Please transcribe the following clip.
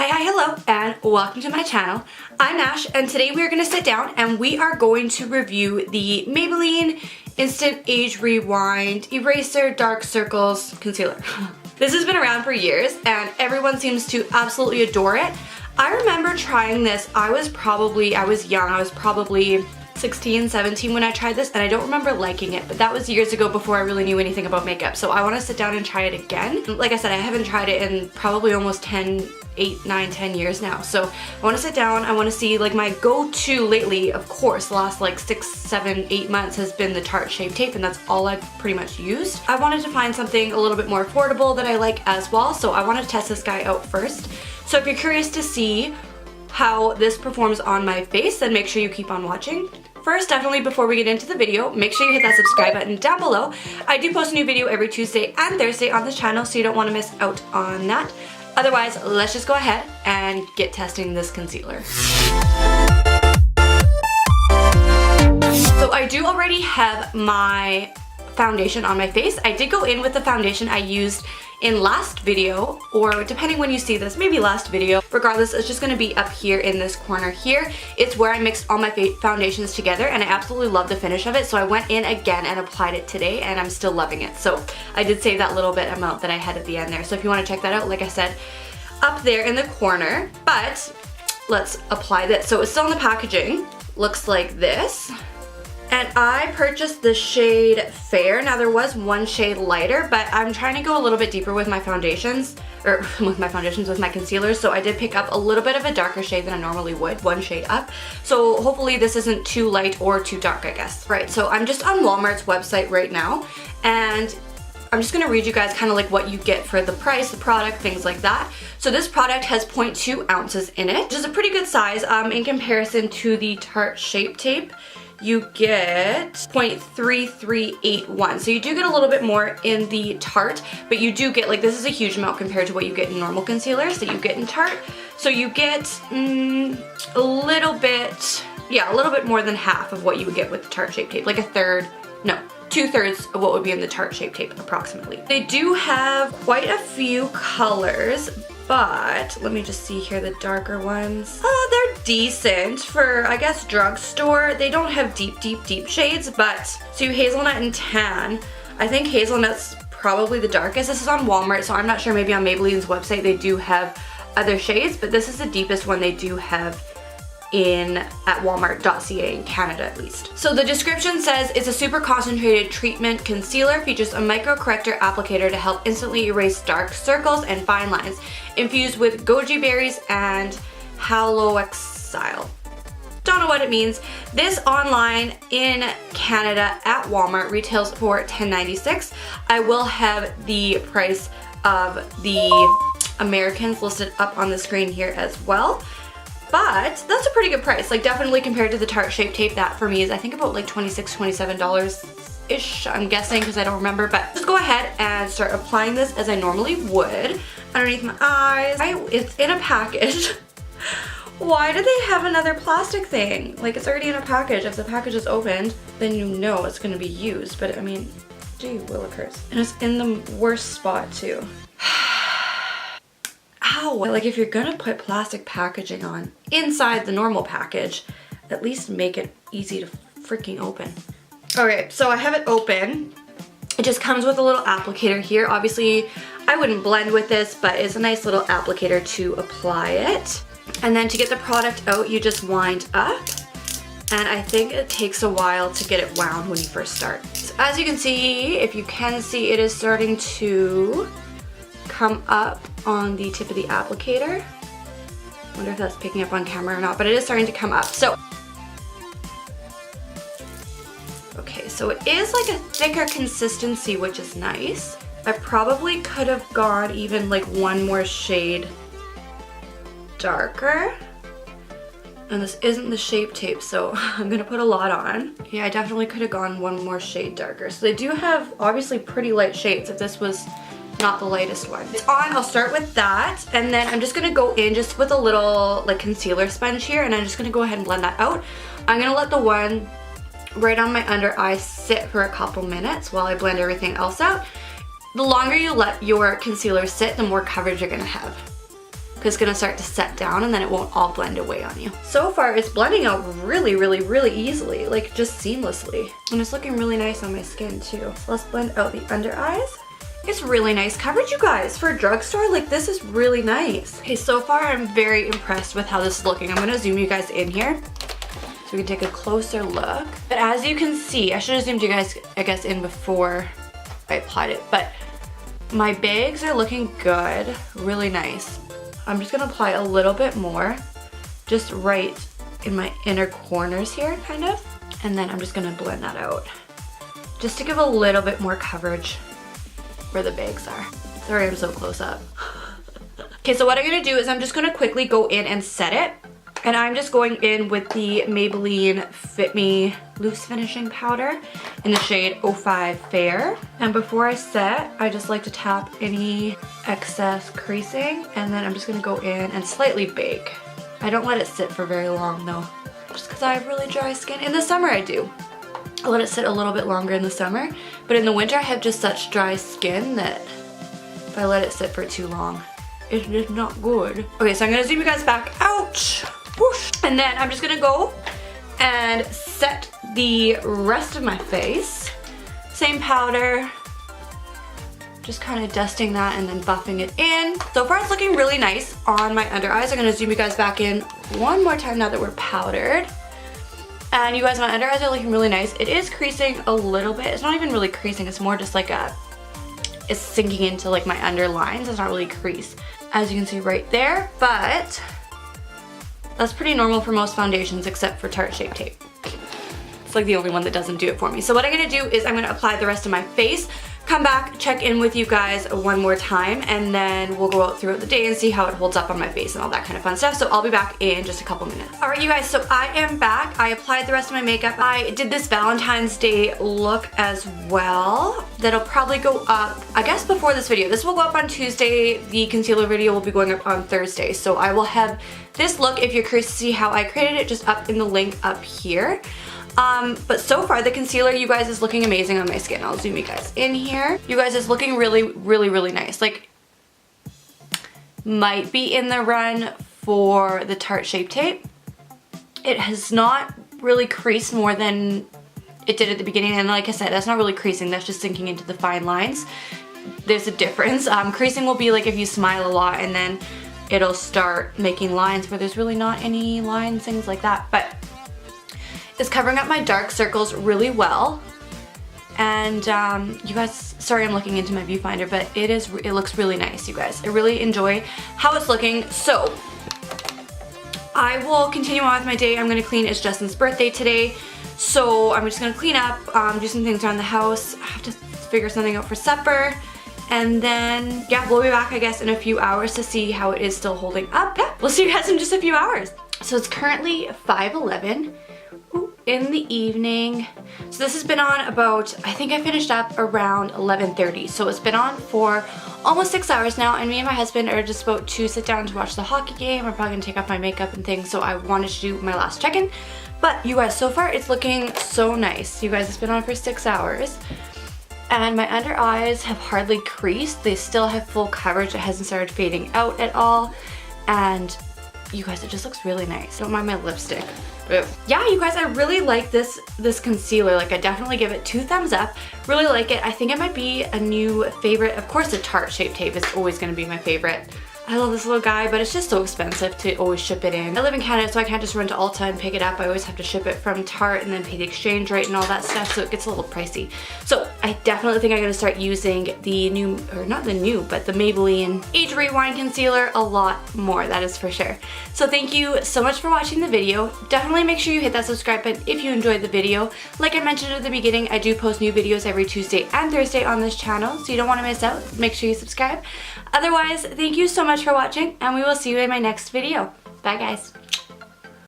Hello, and welcome to my channel. I'm Nash, and today we are going to sit down and we are going to review the Maybelline Instant Age Rewind Eraser Dark Circles Concealer. This has been around for years, and everyone seems to absolutely adore it. I remember trying this. I was young. I was probably 16, 17 when I tried this, and I don't remember liking it, but that was years ago before I really knew anything about makeup. So I want to sit down and try it again. Like I said, I haven't tried it in probably almost 8, 9, 10 years now. So I want to sit down. I want to see, like, my go-to lately, of course, the last like 6, 7, 8 months has been the Tarte Shape Tape, and that's all I've pretty much used. I wanted to find something a little bit more affordable that I like as well, so I wanted to test this guy out first. So if you're curious to see how this performs on my face, then make sure you keep on watching. First, definitely before we get into the video, make sure you hit that subscribe button down below. I do post a new video every Tuesday and Thursday on this channel, so you don't want to miss out on that. Otherwise, let's just go ahead and get testing this concealer. So I do already have my foundation on my face. I did go in with the foundation I used in last video, or depending when you see this, maybe last video. Regardless, it's just going to be up here in this corner here. It's where I mixed all my foundations together, and I absolutely love the finish of it, so I went in again and applied it today, and I'm still loving it. So I did save that little bit amount that I had at the end there, so if you want to check that out, like I said, up there in the corner. But let's apply this. So it's still in the packaging, looks like this. And I purchased the shade Fair. Now there was one shade lighter, but I'm trying to go a little bit deeper with my foundations, or with my concealers. So I did pick up a little bit of a darker shade than I normally would, one shade up. So hopefully this isn't too light or too dark, I guess. Right, so I'm just on Walmart's website right now, and I'm just gonna read you guys kind of like what you get for the price, the product, things like that. So this product has 0.2 ounces in it, which is a pretty good size in comparison to the Tarte Shape Tape. You get 0.3381. So you do get a little bit more in the Tarte, but you do get, like, this is a huge amount compared to what you get in normal concealers that you get in Tarte. So you get a little bit more than half of what you would get with the Tarte Shape Tape, like a third, no, 2/3 of what would be in the Tarte Shape Tape approximately. They do have quite a few colors, but let me just see here, the darker ones. Oh, they're decent for, I guess, drugstore. They don't have deep shades, but so hazelnut and tan. I think hazelnut's probably the darkest. This is on Walmart, so I'm not sure, maybe on Maybelline's website they do have other shades, but this is the deepest one they do have at walmart.ca in Canada at least. So the description says it's a super concentrated treatment concealer, features a micro corrector applicator to help instantly erase dark circles and fine lines, infused with goji berries and haloxyl. Don't know what it means. This online in Canada at Walmart retails for $10.96. I will have the price of the Americans listed up on the screen here as well. But that's a pretty good price, like definitely compared to the Tarte Shape Tape. That for me is, I think, about like $26, $27-ish, I'm guessing, because I don't remember. But just go ahead and start applying this as I normally would underneath my eyes. It's in a package. Why do they have another plastic thing? Like, it's already in a package. If the package is opened, then you know it's gonna be used. But I mean, gee willikers. And it's in the worst spot too. Ow. Like, if you're gonna put plastic packaging on inside the normal package, at least make it easy to freaking open. Okay, so I have it open. It just comes with a little applicator here. Obviously, I wouldn't blend with this, but it's a nice little applicator to apply it. And then to get the product out, you just wind up. And I think it takes a while to get it wound when you first start. So as you can see, if you can see, it is starting to come up on the tip of the applicator. Wonder if that's picking up on camera or not, but it is starting to come up. So, okay, so it is like a thicker consistency, which is nice. I probably could have gone even like one more shade darker. And this isn't the Shape Tape, so I'm gonna put a lot on. Yeah, I definitely could have gone one more shade darker. So they do have obviously pretty light shades if this was not the lightest one. It's on, I'll start with that, and then I'm just gonna go in just with a little like concealer sponge here, and I'm just gonna go ahead and blend that out. I'm gonna let the one right on my under eye sit for a couple minutes while I blend everything else out. The longer you let your concealer sit, the more coverage you're gonna have. because it's gonna start to set down and then it won't all blend away on you. So far it's blending out really, really, really easily, like just seamlessly. And it's looking really nice on my skin too. So let's blend out the under eyes. It's really nice coverage, you guys. For a drugstore, like this is really nice. Okay, so far I'm very impressed with how this is looking. I'm gonna zoom you guys in here so we can take a closer look. But as you can see, I should have zoomed you guys, I guess, in before I applied it, but my bags are looking good, really nice. I'm just gonna apply a little bit more, just right in my inner corners here, kind of. And then I'm just gonna blend that out, just to give a little bit more coverage where the bags are. Sorry, I'm so close up. Okay, so what I'm gonna do is I'm just gonna quickly go in and set it. And I'm just going in with the Maybelline Fit Me Loose Finishing Powder in the shade 05 Fair. And before I set, I just like to tap any excess creasing, and then I'm just gonna go in and slightly bake. I don't let it sit for very long though, just because I have really dry skin. In the summer I do. I let it sit a little bit longer in the summer, but in the winter I have just such dry skin that if I let it sit for too long, it is not good. Okay, so I'm gonna zoom you guys back. Ouch! Whoosh. And then I'm just gonna go and set the rest of my face. Same powder, just kind of dusting that and then buffing it in. So far it's looking really nice on my under eyes. I'm gonna zoom you guys back in one more time now that we're powdered. And you guys, my under eyes are looking really nice. It is creasing a little bit. It's not even really creasing, it's more just like it's sinking into like my underlines. It's not really crease, as you can see right there, but that's pretty normal for most foundations except for Tarte Shape Tape. It's like the only one that doesn't do it for me. So what I'm gonna do is I'm gonna apply the rest of my face, come back, check in with you guys one more time, and then we'll go out throughout the day and see how it holds up on my face and all that kind of fun stuff. So I'll be back in just a couple minutes. All right, you guys, so I am back. I applied the rest of my makeup. I did this Valentine's Day look as well. That'll probably go up, I guess, before this video. This will go up on Tuesday. The concealer video will be going up on Thursday. So I will have this look, if you're curious to see how I created it, just up in the link up here. But so far the concealer, you guys, is looking amazing on my skin. I'll zoom you guys in here. You guys, is looking really, really, really nice. Like, might be in the run for the Tarte Shape Tape. It has not really creased more than it did at the beginning, and like I said, that's not really creasing, that's just sinking into the fine lines. There's a difference. Creasing will be like if you smile a lot and then it'll start making lines where there's really not any lines, things like that. But it's covering up my dark circles really well. And you guys, sorry I'm looking into my viewfinder, but it looks really nice, you guys. I really enjoy how it's looking. So I will continue on with my day. I'm gonna clean. It's Justin's birthday today, so I'm just gonna clean up, do some things around the house. I have to figure something out for supper. And then, yeah, we'll be back, I guess, in a few hours to see how it is still holding up. Yeah, we'll see you guys in just a few hours. So it's currently 5:11 in the evening. So this has been on about, I think I finished up around 11:30. So it's been on for almost 6 hours now, and me and my husband are just about to sit down to watch the hockey game. I'm probably gonna take off my makeup and things, so I wanted to do my last check-in. But you guys, so far it's looking so nice. You guys, it's been on for 6 hours. And my under eyes have hardly creased. They still have full coverage. It hasn't started fading out at all. And you guys, it just looks really nice. Don't mind my lipstick. Ugh. Yeah, you guys, I really like this concealer. Like, I definitely give it 2 thumbs up. Really like it. I think it might be a new favorite. Of course, the Tarte Shape Tape is always gonna be my favorite. I love this little guy, but it's just so expensive to always ship it in. I live in Canada, so I can't just run to Ulta and pick it up. I always have to ship it from Tarte and then pay the exchange rate and all that stuff, so it gets a little pricey. So I definitely think I'm gonna start using the new, or not the new, but the Maybelline Age Rewind Concealer a lot more, that is for sure. So thank you so much for watching the video. Definitely make sure you hit that subscribe button if you enjoyed the video. Like I mentioned at the beginning, I do post new videos every Tuesday and Thursday on this channel, so you don't wanna miss out. Make sure you subscribe. Otherwise, thank you so much for watching, and we will see you in my next video. Bye, guys.